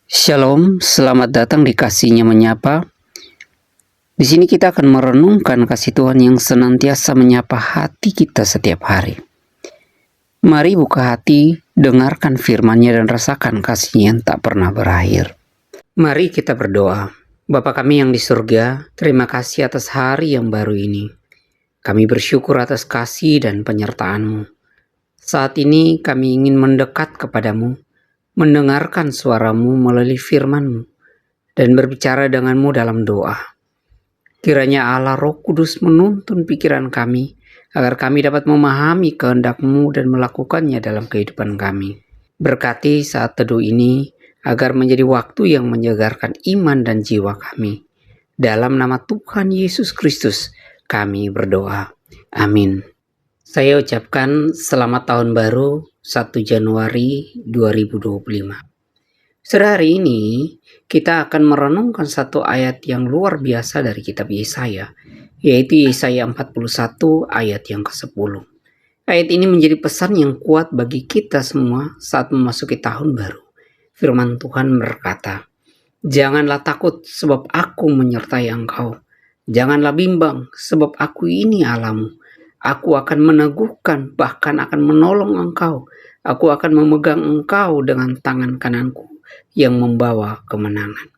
Shalom, selamat datang di Kasihnya Menyapa. Di sini kita akan merenungkan kasih Tuhan yang senantiasa menyapa hati kita setiap hari. Mari buka hati, dengarkan firman-Nya dan rasakan kasih-Nya yang tak pernah berakhir. Mari kita berdoa. Bapa kami yang di surga, terima kasih atas hari yang baru ini. Kami bersyukur atas kasih dan penyertaan-Mu. Saat ini kami ingin mendekat kepadamu, mendengarkan suara-Mu melalui firman-Mu, dan berbicara denganmu dalam doa. Kiranya Allah Roh Kudus menuntun pikiran kami, agar kami dapat memahami kehendak-Mu dan melakukannya dalam kehidupan kami. Berkati saat teduh ini, agar menjadi waktu yang menyegarkan iman dan jiwa kami. Dalam nama Tuhan Yesus Kristus, kami berdoa. Amin. Saya ucapkan selamat tahun baru 1 Januari 2025. Hari ini kita akan merenungkan satu ayat yang luar biasa dari kitab Yesaya, yaitu Yesaya 41 ayat yang ke-10. Ayat ini menjadi pesan yang kuat bagi kita semua saat memasuki tahun baru. Firman Tuhan berkata, "Janganlah takut sebab aku menyertai engkau. Janganlah bimbang sebab aku ini Allahmu. Aku akan meneguhkan bahkan akan menolong engkau. Aku akan memegang engkau dengan tangan kananku yang membawa kemenangan."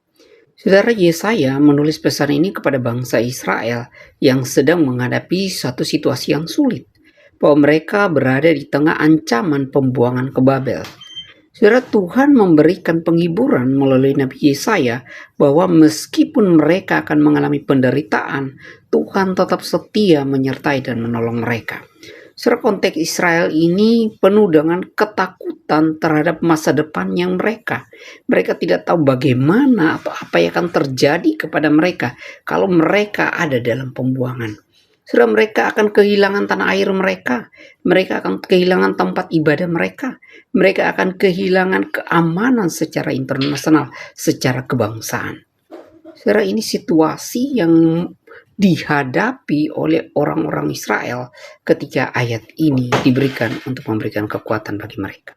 Saudara, Yesaya menulis pesan ini kepada bangsa Israel yang sedang menghadapi suatu situasi yang sulit, bahwa mereka berada di tengah ancaman pembuangan ke Babel. Saudara, Tuhan memberikan penghiburan melalui Nabi Yesaya bahwa meskipun mereka akan mengalami penderitaan, Tuhan tetap setia menyertai dan menolong mereka. Saudara, konteks Israel ini penuh dengan ketakutan terhadap masa depan yang mereka. Mereka tidak tahu bagaimana atau apa yang akan terjadi kepada mereka kalau mereka ada dalam pembuangan. Saudara, mereka akan kehilangan tanah air mereka. Mereka akan kehilangan tempat ibadah mereka. Mereka akan kehilangan keamanan secara internasional, secara kebangsaan. Saudara, ini situasi yang dihadapi oleh orang-orang Israel ketika ayat ini diberikan untuk memberikan kekuatan bagi mereka.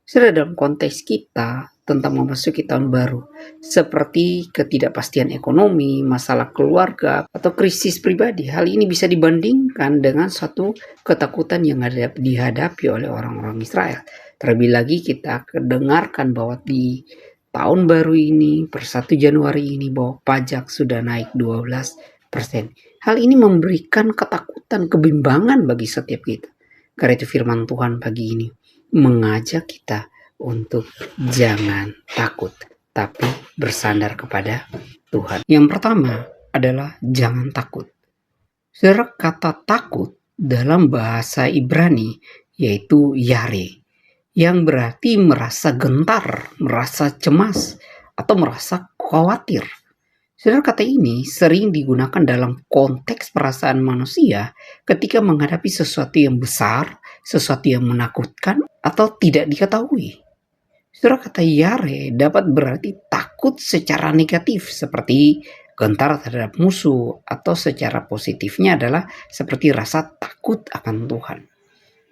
Saudara, dalam konteks kita tentang memasuki tahun baru, seperti ketidakpastian ekonomi, masalah keluarga, atau krisis pribadi, hal ini bisa dibandingkan dengan suatu ketakutan yang dihadapi oleh orang-orang Israel. Terlebih lagi kita dengarkan bahwa di tahun baru ini, per 1 Januari ini, bahwa pajak sudah naik 12%. Hal ini memberikan ketakutan, kebimbangan bagi setiap kita. Karena itu firman Tuhan pagi ini mengajak kita untuk jangan takut, tapi bersandar kepada Tuhan. Yang pertama adalah jangan takut. Saudara, kata takut dalam bahasa Ibrani yaitu yare, yang berarti merasa gentar, merasa cemas, atau merasa khawatir. Saudara, kata ini sering digunakan dalam konteks perasaan manusia ketika menghadapi sesuatu yang besar, sesuatu yang menakutkan, atau tidak diketahui. Saudara, kata yare dapat berarti takut secara negatif seperti gentar terhadap musuh, atau secara positifnya adalah seperti rasa takut akan Tuhan.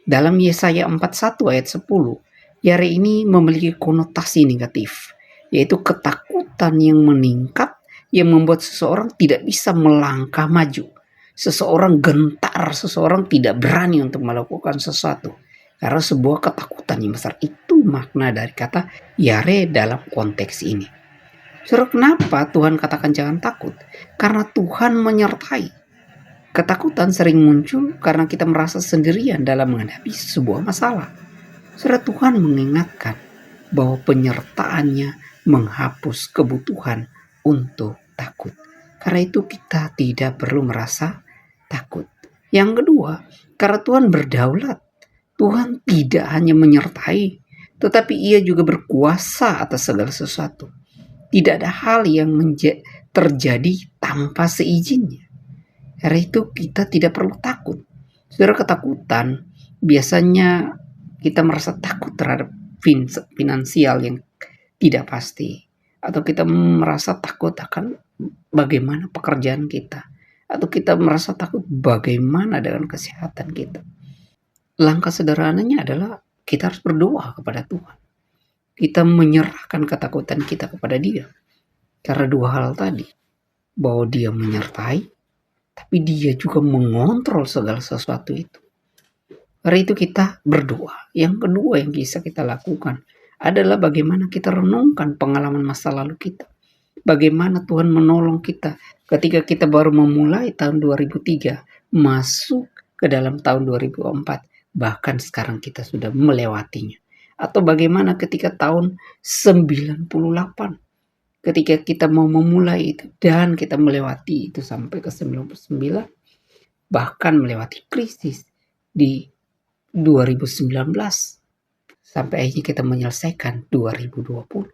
Dalam Yesaya 41 ayat 10, yare ini memiliki konotasi negatif, yaitu ketakutan yang meningkat yang membuat seseorang tidak bisa melangkah maju. Seseorang gentar, seseorang tidak berani untuk melakukan sesuatu. Karena sebuah ketakutan yang besar, itu makna dari kata yare dalam konteks ini. Saudara, kenapa Tuhan katakan jangan takut? Karena Tuhan menyertai. Ketakutan sering muncul karena kita merasa sendirian dalam menghadapi sebuah masalah. Saudara, Tuhan mengingatkan bahwa penyertaannya menghapus kebutuhan untuk takut. Karena itu kita tidak perlu merasa takut. Yang kedua, karena Tuhan berdaulat. Tuhan tidak hanya menyertai, tetapi Ia juga berkuasa atas segala sesuatu. Tidak ada hal yang terjadi tanpa seizinnya. Karena itu kita tidak perlu takut. Saudara, ketakutan biasanya kita merasa takut terhadap finansial yang tidak pasti, atau kita merasa takut akan bagaimana pekerjaan kita, atau kita merasa takut bagaimana dengan kesehatan kita. Langkah sederhananya adalah kita harus berdoa kepada Tuhan. kita menyerahkan ketakutan kita kepada Dia. Karena dua hal tadi, bahwa Dia menyertai, tapi Dia juga mengontrol segala sesuatu itu. Karena itu kita berdoa. Yang kedua yang bisa kita lakukan adalah bagaimana kita renungkan pengalaman masa lalu kita. Bagaimana Tuhan menolong kita ketika kita baru memulai tahun 2003, masuk ke dalam tahun 2004, bahkan sekarang kita sudah melewatinya. Atau bagaimana ketika tahun 98, ketika kita mau memulai itu dan kita melewati itu sampai ke 99, bahkan melewati krisis di 2019 sampai akhirnya kita menyelesaikan 2020.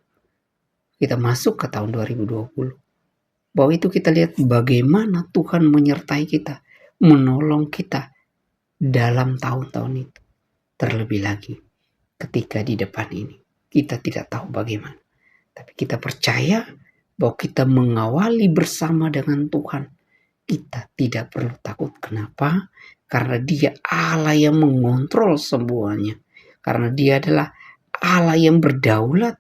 Kita masuk ke tahun 2020. Bahwa itu kita lihat bagaimana Tuhan menyertai kita, menolong kita dalam tahun-tahun itu. Terlebih lagi ketika di depan ini kita tidak tahu bagaimana. Tapi kita percaya bahwa kita mengawali bersama dengan Tuhan. Kita tidak perlu takut. Kenapa? Karena Dia Allah yang mengontrol semuanya. Karena Dia adalah Allah yang berdaulat.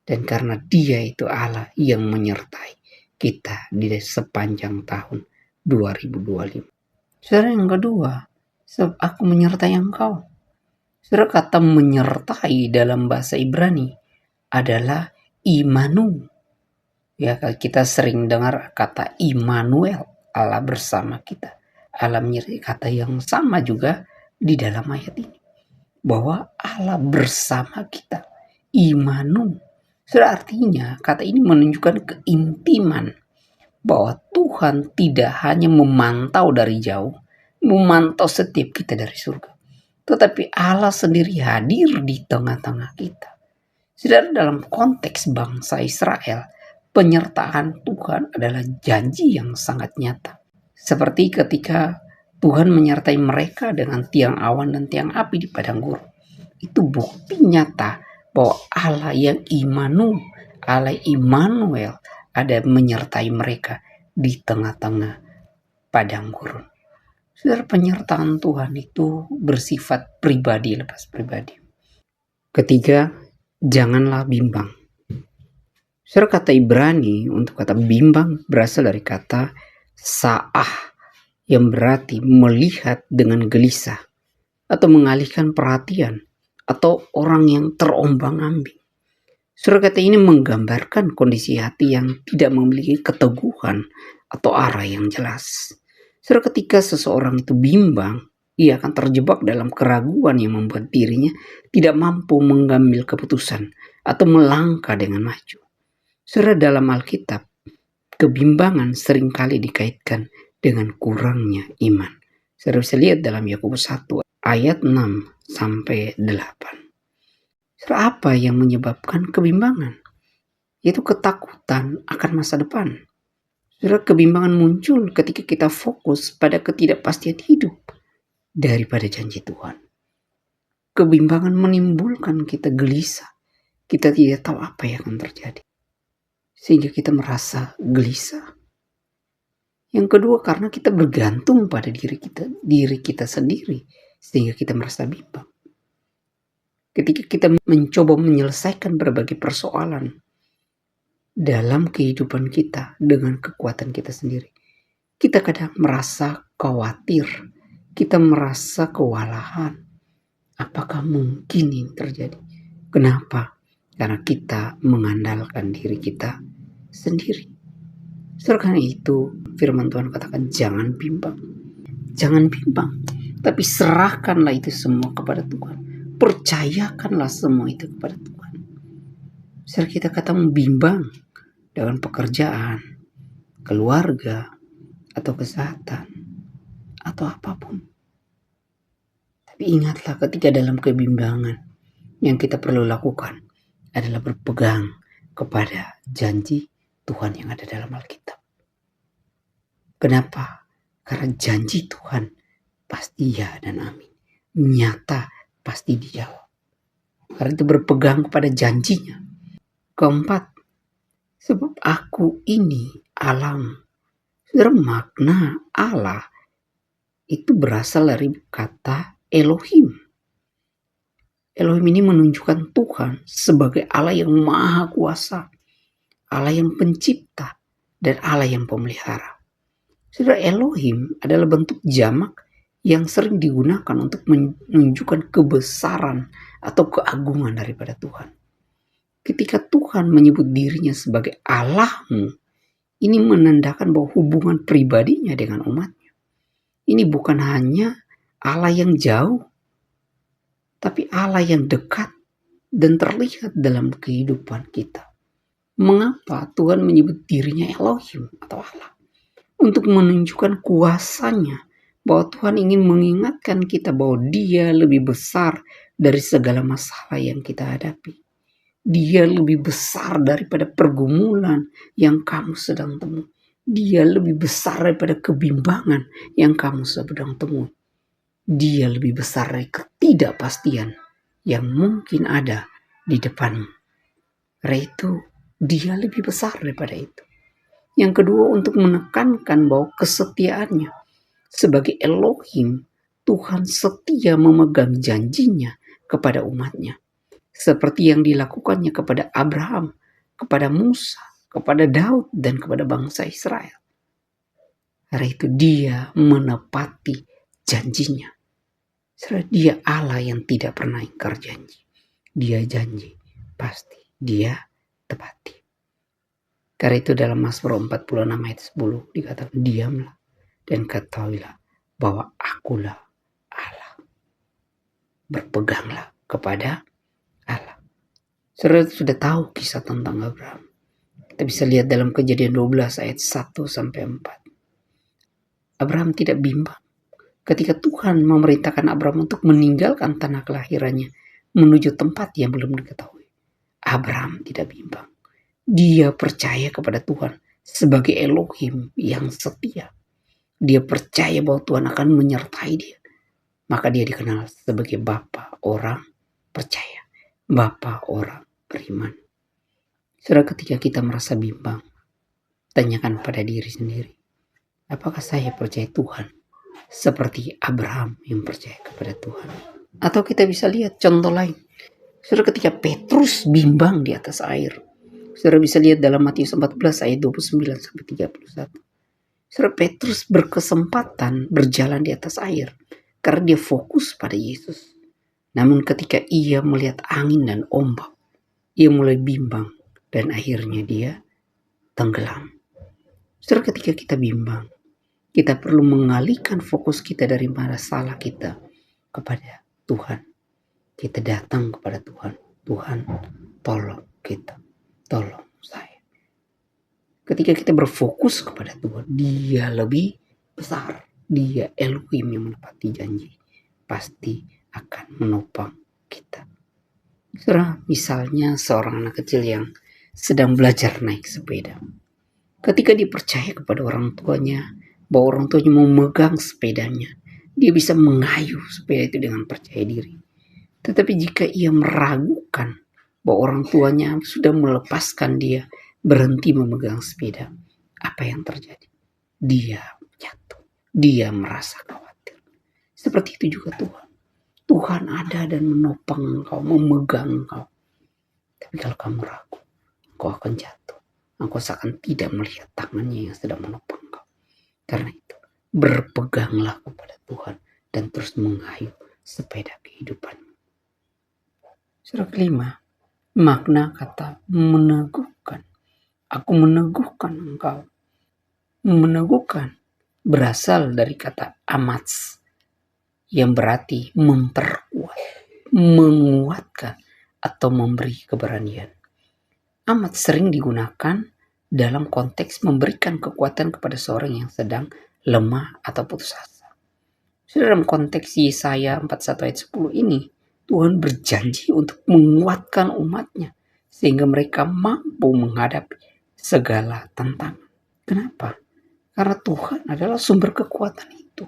Dan karena Dia itu Allah yang menyertai kita di sepanjang tahun 2025. Saudara, yang kedua, sebab aku menyertai engkau. Saudara, kata menyertai dalam bahasa Ibrani adalah Imanu. Ya, kita sering dengar kata Immanuel, Allah bersama kita. Allah menyertai, kata yang sama juga di dalam ayat ini. Bahwa Allah bersama kita. Imanu. Sudah artinya kata ini menunjukkan keintiman bahwa Tuhan tidak hanya memantau dari jauh, memantau setiap kita dari surga, tetapi Allah sendiri hadir di tengah-tengah kita. Saudara, dalam konteks bangsa Israel, penyertaan Tuhan adalah janji yang sangat nyata. Seperti ketika Tuhan menyertai mereka dengan tiang awan dan tiang api di padang gurun. Itu bukti nyata bahwa Allah yang Allah Immanuel ada menyertai mereka di tengah-tengah padang gurun. Saudara, penyertaan Tuhan itu bersifat pribadi lepas pribadi. Ketiga, janganlah bimbang. Saudara, kata Ibrani untuk kata bimbang berasal dari kata sa'ah yang berarti melihat dengan gelisah atau mengalihkan perhatian atau orang yang terombang-ambing. Saudara, kata ini menggambarkan kondisi hati yang tidak memiliki keteguhan atau arah yang jelas. Saudara, ketika seseorang itu bimbang, ia akan terjebak dalam keraguan yang membuat dirinya tidak mampu mengambil keputusan atau melangkah dengan maju. Saudara, dalam Alkitab, kebimbangan seringkali dikaitkan dengan kurangnya iman. Saudara bisa lihat dalam Yakobus 1 ayat 6 sampai 8. Saudara, apa yang menyebabkan kebimbangan? Yaitu ketakutan akan masa depan. Saudara, kebimbangan muncul ketika kita fokus pada ketidakpastian hidup daripada janji Tuhan. Kebimbangan menimbulkan kita gelisah. Kita tidak tahu apa yang akan terjadi, sehingga kita merasa gelisah. Yang kedua, karena kita bergantung pada diri kita sendiri, sehingga kita merasa bimbang. Ketika kita mencoba menyelesaikan berbagai persoalan dalam kehidupan kita dengan kekuatan kita sendiri, kita kadang merasa khawatir, kita merasa kewalahan. Apakah mungkin ini terjadi? Kenapa? Karena kita mengandalkan diri kita sendiri. Karena itu firman Tuhan katakan jangan bimbang. Jangan bimbang, tapi serahkanlah itu semua kepada Tuhan. Percayakanlah semua itu kepada Tuhan. Saudara, kita kadang bimbang dengan pekerjaan, keluarga, atau kesehatan, atau apapun. Tapi ingatlah, ketika dalam kebimbangan, yang kita perlu lakukan adalah berpegang kepada janji Tuhan yang ada dalam Alkitab. Kenapa? Karena janji Tuhan pasti ya dan amin. Nyata, pasti dijawab. Karena itu berpegang kepada janjinya. Keempat, sebab aku ini alam. Saudara, makna Allah itu berasal dari kata Elohim. Elohim ini menunjukkan Tuhan sebagai Allah yang maha kuasa, Allah yang pencipta, dan Allah yang pemelihara. Saudara, Elohim adalah bentuk jamak yang sering digunakan untuk menunjukkan kebesaran atau keagungan daripada Tuhan. Ketika Tuhan menyebut dirinya sebagai Allahmu, ini menandakan bahwa hubungan pribadinya dengan umatnya. Ini bukan hanya Allah yang jauh, tapi Allah yang dekat dan terlihat dalam kehidupan kita. Mengapa Tuhan menyebut dirinya Elohim atau Allah? Untuk menunjukkan kuasanya, bahwa Tuhan ingin mengingatkan kita bahwa Dia lebih besar dari segala masalah yang kita hadapi. Dia lebih besar daripada pergumulan yang kamu sedang temui. Dia lebih besar daripada kebimbangan yang kamu sedang temui. Dia lebih besar dari ketidakpastian yang mungkin ada di depanmu. Karena itu, Dia lebih besar daripada itu. Yang kedua, untuk menekankan bahwa kesetiaannya. Sebagai Elohim, Tuhan setia memegang janjinya kepada umatnya. Seperti yang dilakukannya kepada Abraham, kepada Musa, kepada Daud, dan kepada bangsa Israel. Karena itu Dia menepati janjinya. Dia Allah yang tidak pernah ingkar janji. Dia janji, pasti Dia tepati. Karena itu dalam Mazmur 46 ayat 10 dikatakan, diamlah dan ketahuilah bahwa akulah Allah. Berpeganglah kepada Allah. Saudara sudah tahu kisah tentang Abraham. Kita bisa lihat dalam Kejadian 12 ayat 1-4. Abraham tidak bimbang ketika Tuhan memerintahkan Abraham untuk meninggalkan tanah kelahirannya menuju tempat yang belum diketahui. Abraham tidak bimbang. Dia percaya kepada Tuhan sebagai Elohim yang setia. Dia percaya bahwa Tuhan akan menyertai dia. Maka dia dikenal sebagai Bapa orang percaya. Bapa orang beriman. Saudara, ketika kita merasa bimbang, tanyakan pada diri sendiri. Apakah saya percaya Tuhan seperti Abraham yang percaya kepada Tuhan? Atau kita bisa lihat contoh lain. Saudara, ketika Petrus bimbang di atas air. Saudara bisa lihat dalam Matius 14 ayat 29-31. Saudara, Petrus berkesempatan berjalan di atas air karena dia fokus pada Yesus. Namun ketika ia melihat angin dan ombak, ia mulai bimbang dan akhirnya dia tenggelam. Saudara, ketika kita bimbang, kita perlu mengalihkan fokus kita dari masalah kita kepada Tuhan. Kita datang kepada Tuhan. Tuhan, tolong kita. Tolong saya. Ketika kita berfokus kepada Tuhan, Dia lebih besar. Dia Elohim yang menepati janji. Pasti akan menopang kita. Saudara, misalnya seorang anak kecil yang sedang belajar naik sepeda. Ketika dia percaya kepada orang tuanya, bahwa orang tuanya mau megang sepedanya, dia bisa mengayuh sepeda itu dengan percaya diri. Tetapi jika ia meragukan bahwa orang tuanya sudah melepaskan dia berhenti memegang sepeda, apa yang terjadi? Dia jatuh. Dia merasa khawatir. Seperti itu juga Tuhan. Tuhan ada dan menopang engkau, memegang engkau. Tapi kalau kamu ragu, engkau akan jatuh. Engkau seakan tidak melihat tangannya yang sedang menopang engkau. Karena itu, berpeganglah kepada Tuhan dan terus mengayuh sepeda kehidupanmu. Surah kelima, makna kata meneguhkan. Aku meneguhkan engkau. Meneguhkan berasal dari kata amats, yang berarti memperkuat, menguatkan, atau memberi keberanian. Amat sering digunakan dalam konteks memberikan kekuatan kepada seorang yang sedang lemah atau putus asa. Dalam konteks Yesaya 41 ayat 10 ini, Tuhan berjanji untuk menguatkan umatnya sehingga mereka mampu menghadapi segala tantangan. Kenapa? Karena Tuhan adalah sumber kekuatan itu.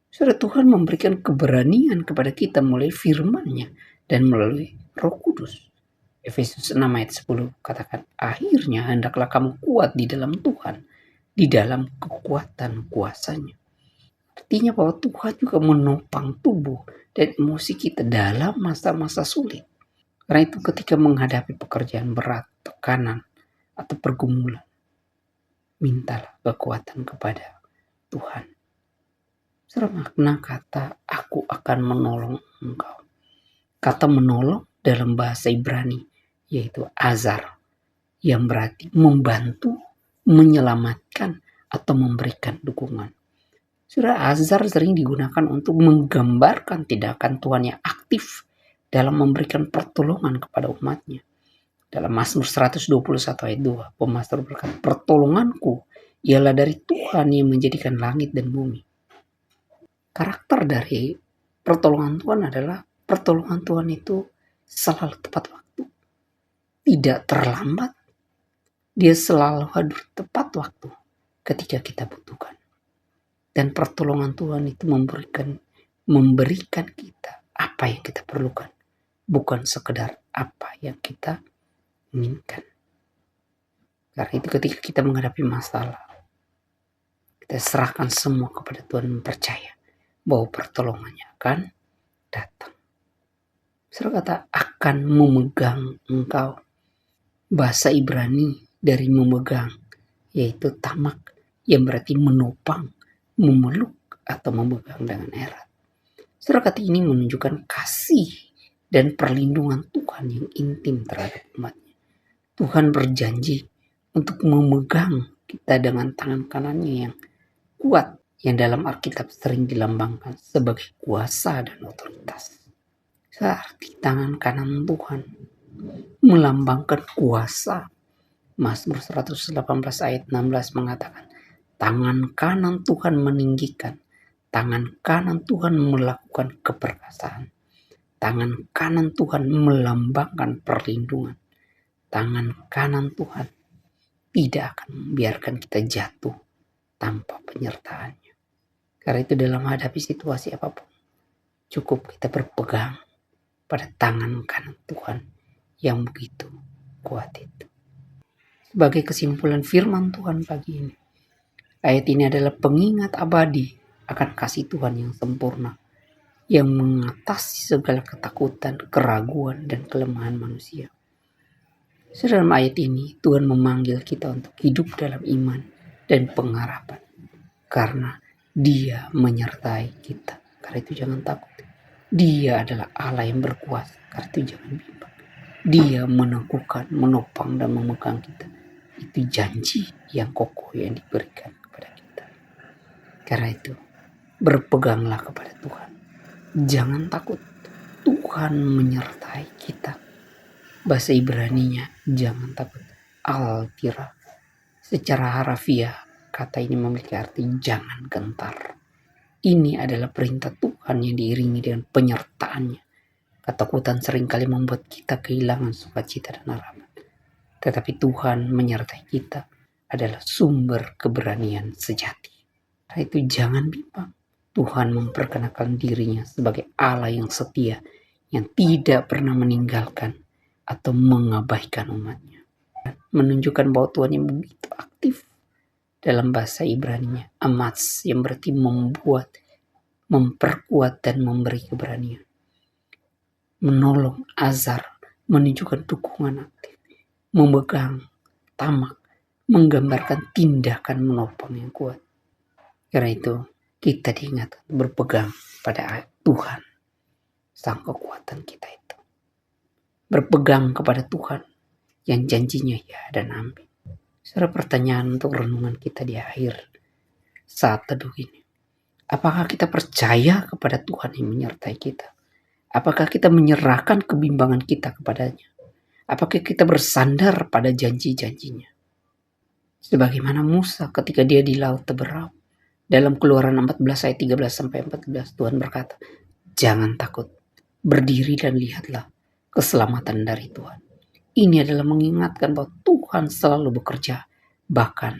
Saudara, Tuhan memberikan keberanian kepada kita melalui firman-Nya dan melalui Roh Kudus. Efesus 6 ayat 10 katakan, akhirnya hendaklah kamu kuat di dalam Tuhan, di dalam kekuatan kuasa-Nya. Artinya bahwa Tuhan juga menopang tubuh dan emosi kita dalam masa-masa sulit. Karena itu ketika menghadapi pekerjaan berat, tekanan, atau pergumulan, mintalah kekuatan kepada Tuhan. Makna kata aku akan menolong engkau. Kata menolong dalam bahasa Ibrani yaitu azar, yang berarti membantu, menyelamatkan, atau memberikan dukungan. Surah azar sering digunakan untuk menggambarkan tindakan Tuhan yang aktif dalam memberikan pertolongan kepada umatnya. Dalam Mazmur 121 ayat 2, pemazmur berkata, pertolonganku ialah dari Tuhan yang menjadikan langit dan bumi. Karakter dari pertolongan Tuhan adalah pertolongan Tuhan itu selalu tepat waktu. Tidak terlambat. Dia selalu hadir tepat waktu ketika kita butuhkan. Dan pertolongan Tuhan itu memberikan kita apa yang kita perlukan. Bukan sekedar apa yang kita inginkan. Karena itu ketika kita menghadapi masalah, kita serahkan semua kepada Tuhan dan percaya bahwa pertolongannya akan datang. Surah kata akan memegang engkau. Bahasa Ibrani dari memegang yaitu tamak, yang berarti menopang, memeluk, atau memegang dengan erat. Surah kata ini menunjukkan kasih dan perlindungan Tuhan yang intim terhadap umatnya. Tuhan berjanji untuk memegang kita dengan tangan kanannya yang kuat, yang dalam Alkitab sering dilambangkan sebagai kuasa dan otoritas. Searti tangan kanan Tuhan melambangkan kuasa. Mazmur 118 ayat 16 mengatakan, tangan kanan Tuhan meninggikan, tangan kanan Tuhan melakukan keperkasaan, tangan kanan Tuhan melambangkan perlindungan, tangan kanan Tuhan tidak akan membiarkan kita jatuh tanpa penyertaannya. Karena itu dalam menghadapi situasi apapun, cukup kita berpegang pada tangan kanan Tuhan yang begitu kuat itu. Sebagai kesimpulan firman Tuhan pagi ini, ayat ini adalah pengingat abadi akan kasih Tuhan yang sempurna, yang mengatasi segala ketakutan, keraguan, dan kelemahan manusia. Dalam ayat ini, Tuhan memanggil kita untuk hidup dalam iman dan pengharapan. Karena Dia menyertai kita. Karena itu jangan takut. Dia adalah Allah yang berkuasa. Karena itu jangan bimbang. Dia meneguhkan, menopang, dan memegang kita. Itu janji yang kokoh yang diberikan kepada kita. Karena itu, berpeganglah kepada Tuhan. Jangan takut. Tuhan menyertai kita. Bahasa Ibraninya, jangan takut. Al-tira. Secara harafiah, kata ini memiliki arti jangan gentar. Ini adalah perintah Tuhan yang diiringi dengan penyertaannya. Ketakutan seringkali membuat kita kehilangan sukacita dan harapan. Tetapi Tuhan menyertai kita adalah sumber keberanian sejati. Karena itu jangan bimbang. Tuhan memperkenalkan dirinya sebagai Allah yang setia, yang tidak pernah meninggalkan atau mengabaikan umatnya. Menunjukkan bahwa Tuhan yang begitu aktif. Dalam bahasa Ibraninya, amats, yang berarti membuat, memperkuat, dan memberi keberanian. Menolong, azar, menunjukkan dukungan aktif. Memegang, tamak, menggambarkan tindakan menopang yang kuat. Karena itu, kita diingatkan berpegang pada Tuhan, sang kekuatan kita itu. Berpegang kepada Tuhan yang janjinya ya dan amin. Saudara, pertanyaan untuk renungan kita di akhir saat teduh ini. Apakah kita percaya kepada Tuhan yang menyertai kita? Apakah kita menyerahkan kebimbangan kita kepadanya? Apakah kita bersandar pada janji-janjinya? Sebagaimana Musa ketika dia di Laut Teberau. Dalam Keluaran 14 ayat 13-14 Tuhan berkata, jangan takut, berdiri dan lihatlah keselamatan dari Tuhan. Ini adalah mengingatkan bahwa Tuhan selalu bekerja, bahkan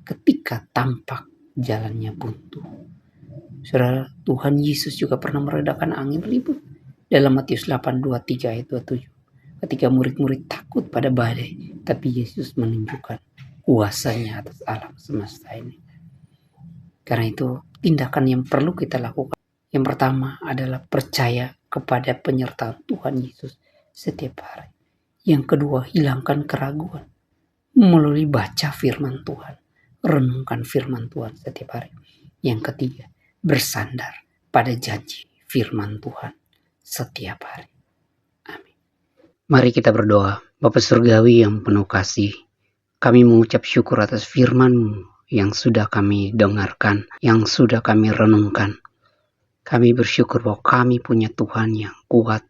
ketika tampak jalannya buntu. Saudara, Tuhan Yesus juga pernah meredakan angin ribut. Dalam Matius 8:23 ayat 27. Ketika murid-murid takut pada badai, tapi Yesus menunjukkan kuasanya atas alam semesta ini. Karena itu, tindakan yang perlu kita lakukan, Yang pertama adalah percaya kepada penyertaan Tuhan Yesus setiap hari. Yang kedua, hilangkan keraguan melalui baca firman Tuhan. Renungkan firman Tuhan setiap hari. Yang ketiga, bersandar pada janji firman Tuhan setiap hari. Amin. Mari kita berdoa. Bapa Surgawi yang penuh kasih, kami mengucap syukur atas firman-Mu yang sudah kami dengarkan, yang sudah kami renungkan. Kami bersyukur bahwa kami punya Tuhan yang kuat,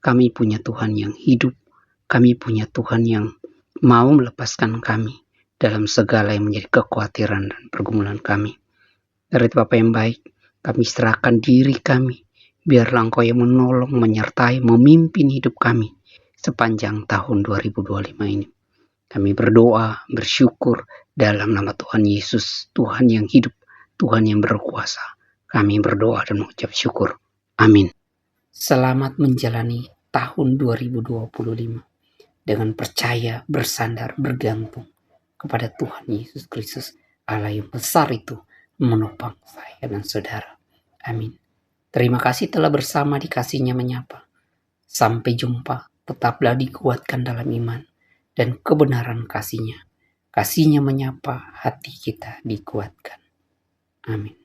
kami punya Tuhan yang hidup, kami punya Tuhan yang mau melepaskan kami dalam segala yang menjadi kekhawatiran dan pergumulan kami. Dari Bapa yang baik, kami serahkan diri kami, biarlah Engkau yang menolong, menyertai, memimpin hidup kami sepanjang tahun 2025 ini. Kami berdoa, bersyukur dalam nama Tuhan Yesus, Tuhan yang hidup, Tuhan yang berkuasa. Kami berdoa dan mengucap syukur. Amin. Selamat menjalani tahun 2025 dengan percaya, bersandar, bergantung kepada Tuhan Yesus Kristus, Allah yang besar itu menopang saya dan saudara. Amin. Terima kasih telah bersama di Kasih-Nya Menyapa. Sampai jumpa, tetaplah dikuatkan dalam iman dan kebenaran kasih-Nya. Kasih-Nya menyapa, hati kita dikuatkan. Amin.